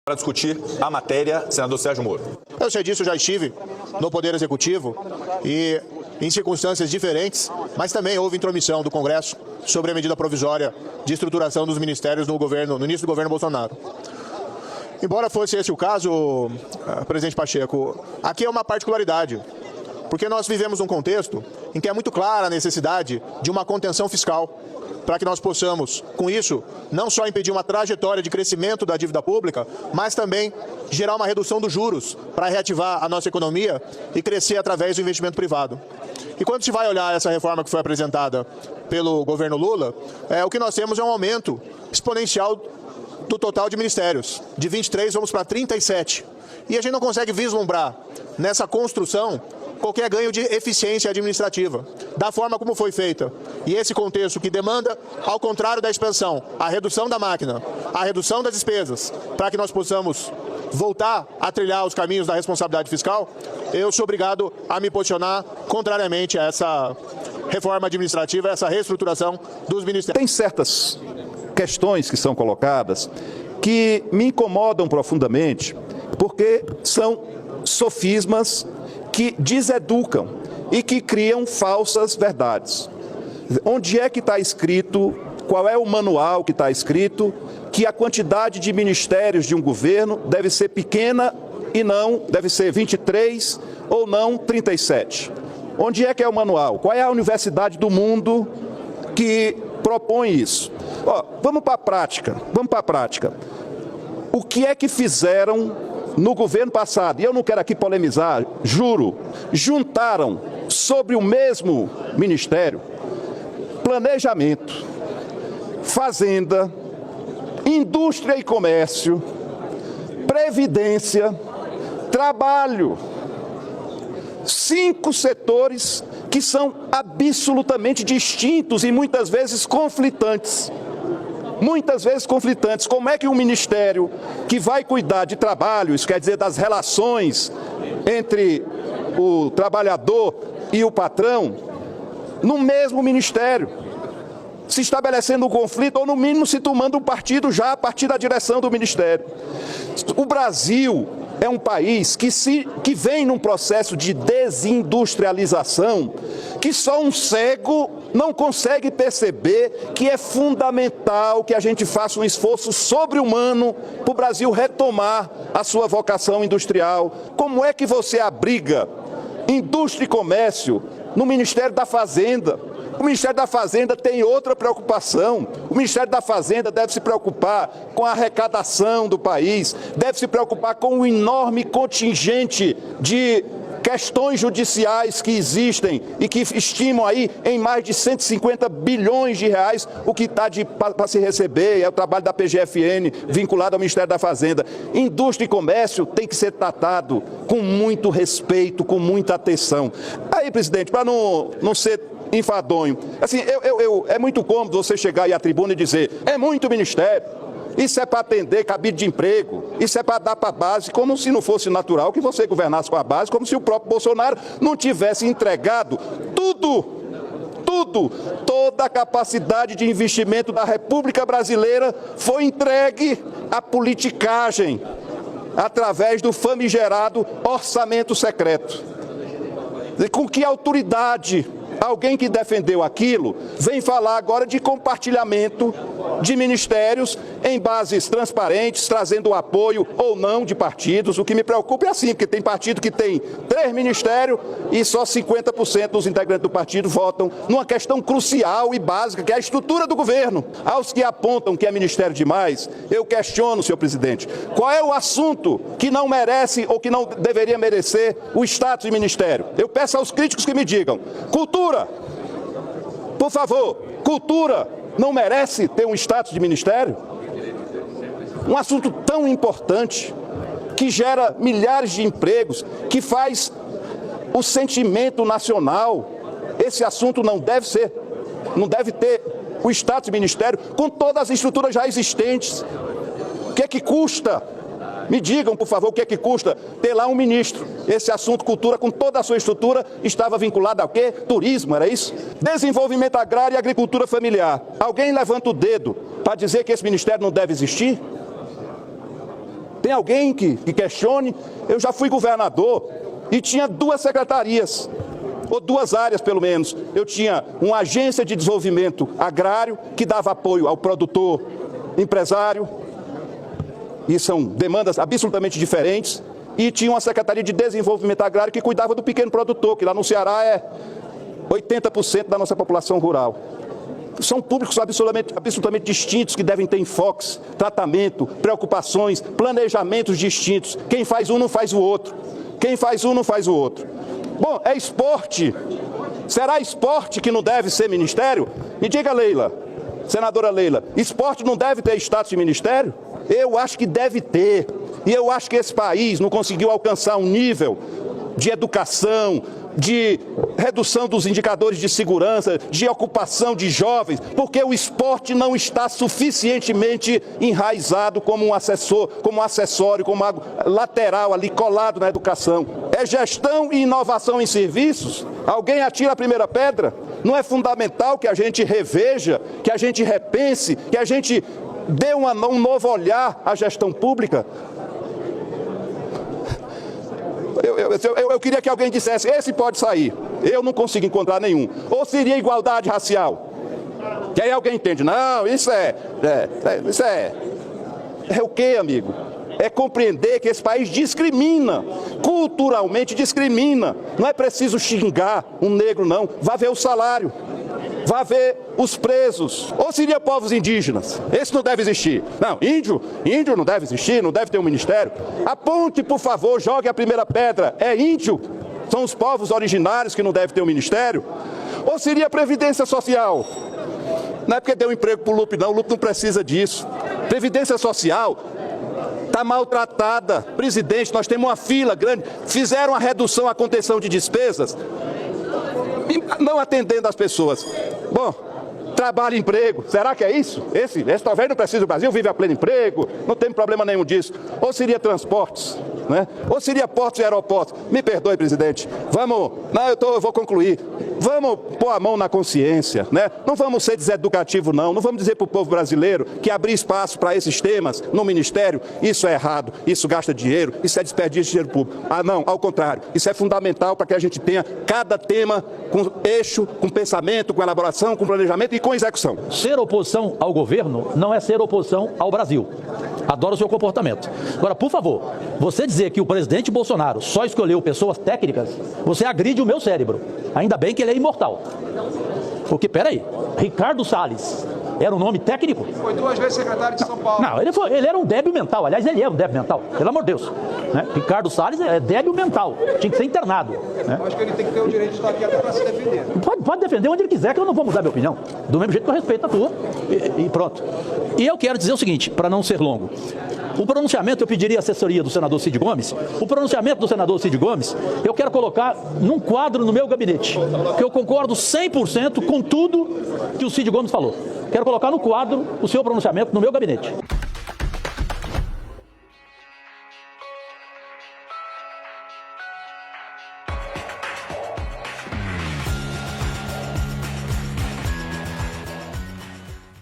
Para discutir a matéria, senador Sérgio Moro. Eu sei disso, eu já estive no Poder Executivo e em circunstâncias diferentes, mas também houve intromissão do Congresso sobre a medida provisória de estruturação dos ministérios no início do governo Bolsonaro. Embora fosse esse o caso, presidente Pacheco, aqui é uma particularidade, porque nós vivemos um contexto em que é muito clara a necessidade de uma contenção fiscal, para que nós possamos, com isso, não só impedir uma trajetória de crescimento da dívida pública, mas também gerar uma redução dos juros para reativar a nossa economia e crescer através do investimento privado. E quando se vai olhar essa reforma que foi apresentada pelo governo Lula, o que nós temos é um aumento exponencial do total de ministérios. De 23 vamos para 37. E a gente não consegue vislumbrar nessa construção qualquer ganho de eficiência administrativa, da forma como foi feita. E esse contexto que demanda, ao contrário da expansão, a redução da máquina, a redução das despesas, para que nós possamos voltar a trilhar os caminhos da responsabilidade fiscal, eu sou obrigado a me posicionar contrariamente a essa reforma administrativa, a essa reestruturação dos ministérios. Tem certas questões que são colocadas que me incomodam profundamente, porque são sofismas que deseducam e que criam falsas verdades. Onde é que está escrito, qual é o manual que está escrito, que a quantidade de ministérios de um governo deve ser pequena e não deve ser 23 ou não 37? Onde é que é o manual? Qual é a universidade do mundo que propõe isso? Vamos para a prática, O que é que fizeram no governo passado? E eu não quero aqui polemizar, juro, juntaram sobre o mesmo ministério planejamento, fazenda, indústria e comércio, previdência, trabalho. 5 setores que são absolutamente distintos e muitas vezes conflitantes. Como é que um ministério que vai cuidar de trabalho, isso quer dizer das relações entre o trabalhador e o patrão, no mesmo ministério, se estabelecendo um conflito ou no mínimo se tomando um partido já a partir da direção do ministério? O Brasil é um país que vem num processo de desindustrialização que só um cego não consegue perceber que é fundamental que a gente faça um esforço sobre-humano para o Brasil retomar a sua vocação industrial. Como é que você abriga indústria e comércio no Ministério da Fazenda? O Ministério da Fazenda tem outra preocupação. O Ministério da Fazenda deve se preocupar com a arrecadação do país, deve se preocupar com o enorme contingente de questões judiciais que existem e que estimam aí em mais de 150 bilhões de reais o que está para se receber, é o trabalho da PGFN vinculado ao Ministério da Fazenda. Indústria e comércio tem que ser tratado com muito respeito, com muita atenção. Aí, presidente, para não ser enfadonho, assim, é muito cômodo você chegar aí à tribuna e dizer, é muito ministério, isso é para atender cabide de emprego, isso é para dar para a base, como se não fosse natural que você governasse com a base, como se o próprio Bolsonaro não tivesse entregado toda a capacidade de investimento da República Brasileira foi entregue à politicagem, através do famigerado orçamento secreto. E com que autoridade alguém que defendeu aquilo vem falar agora de compartilhamento de ministérios em bases transparentes, trazendo o apoio ou não de partidos? O que me preocupa é assim, porque tem partido que tem 3 ministérios e só 50% dos integrantes do partido votam numa questão crucial e básica, que é a estrutura do governo. Aos que apontam que é ministério demais, eu questiono, senhor presidente, qual é o assunto que não merece ou que não deveria merecer o status de ministério? Eu peço aos críticos que me digam, cultura, por favor, cultura não merece ter um status de ministério? Um assunto tão importante, que gera milhares de empregos, que faz o sentimento nacional. Esse assunto não deve ter o status de ministério com todas as estruturas já existentes. O que é que custa? Me digam, por favor, o que é que custa ter lá um ministro? Esse assunto, cultura, com toda a sua estrutura, estava vinculado ao quê? Turismo, era isso? Desenvolvimento agrário e agricultura familiar. Alguém levanta o dedo para dizer que esse ministério não deve existir? Tem alguém que questione? Eu já fui governador e tinha 2 secretarias, ou 2 áreas pelo menos. Eu tinha uma agência de desenvolvimento agrário que dava apoio ao produtor, empresário, e são demandas absolutamente diferentes, e tinha uma secretaria de desenvolvimento agrário que cuidava do pequeno produtor, que lá no Ceará é 80% da nossa população rural. São públicos absolutamente distintos que devem ter enfoques, tratamento, preocupações, planejamentos distintos. Quem faz um não faz o outro. Quem faz um não faz o outro. Bom, é esporte. Será esporte que não deve ser ministério? Me diga, Leila, senadora Leila, esporte não deve ter status de ministério? Eu acho que deve ter. E eu acho que esse país não conseguiu alcançar um nível de educação, de redução dos indicadores de segurança, de ocupação de jovens, porque o esporte não está suficientemente enraizado como um acessório, como algo lateral ali, colado na educação. É gestão e inovação em serviços? Alguém atira a primeira pedra? Não é fundamental que a gente reveja, que a gente repense, que a gente dê um novo olhar à gestão pública? Eu queria que alguém dissesse, esse pode sair. Eu não consigo encontrar nenhum. Ou seria igualdade racial? Que aí alguém entende, não, isso é o quê, amigo? É compreender que esse país discrimina, culturalmente discrimina. Não é preciso xingar um negro, não. Vá ver o salário. Vá ver os presos. Ou seria povos indígenas? Esse não deve existir. Não, índio não deve existir, não deve ter um ministério. Aponte, por favor, jogue a primeira pedra. É índio? São os povos originários que não devem ter um ministério? Ou seria Previdência Social? Não é porque deu emprego para o Lupe, não. O Lupe não precisa disso. Previdência Social está maltratada. Presidente, nós temos uma fila grande. Fizeram a redução, a contenção de despesas, não atendendo as pessoas. Bom, trabalho e emprego, será que é isso? Esse talvez não precise do Brasil, vive a pleno emprego, não tem problema nenhum disso. Ou seria transportes, né? Ou seria portos e aeroportos. Me perdoe, presidente. Eu vou concluir. Vamos pôr a mão na consciência, né? Não vamos ser deseducativos, não. Não vamos dizer para o povo brasileiro que abrir espaço para esses temas no Ministério, isso é errado, isso gasta dinheiro, isso é desperdício de dinheiro público. Ah, não, ao contrário. Isso é fundamental para que a gente tenha cada tema com eixo, com pensamento, com elaboração, com planejamento e com execução. Ser oposição ao governo não é ser oposição ao Brasil. Adoro o seu comportamento. Agora, por favor, você dizer que o presidente Bolsonaro só escolheu pessoas técnicas, você agride o meu cérebro. Ainda bem que ele é imortal. Porque, peraí, Ricardo Salles era um nome técnico? Foi 2 vezes secretário de São Paulo. Não, ele era um débil mental. Aliás, ele é um débil mental, pelo amor de Deus. Né? Ricardo Salles é débil mental. Tinha que ser internado. Né? Acho que ele tem que ter o direito de estar aqui até para se defender. Pode defender onde ele quiser, que eu não vou mudar minha opinião. Do mesmo jeito que eu respeito a tua. E pronto. E eu quero dizer o seguinte, para não ser longo. O pronunciamento, eu pediria a assessoria do senador Cid Gomes. O pronunciamento do senador Cid Gomes, eu quero colocar num quadro no meu gabinete. Que eu concordo 100% com tudo que o Cid Gomes falou. Quero colocar no quadro o seu pronunciamento no meu gabinete.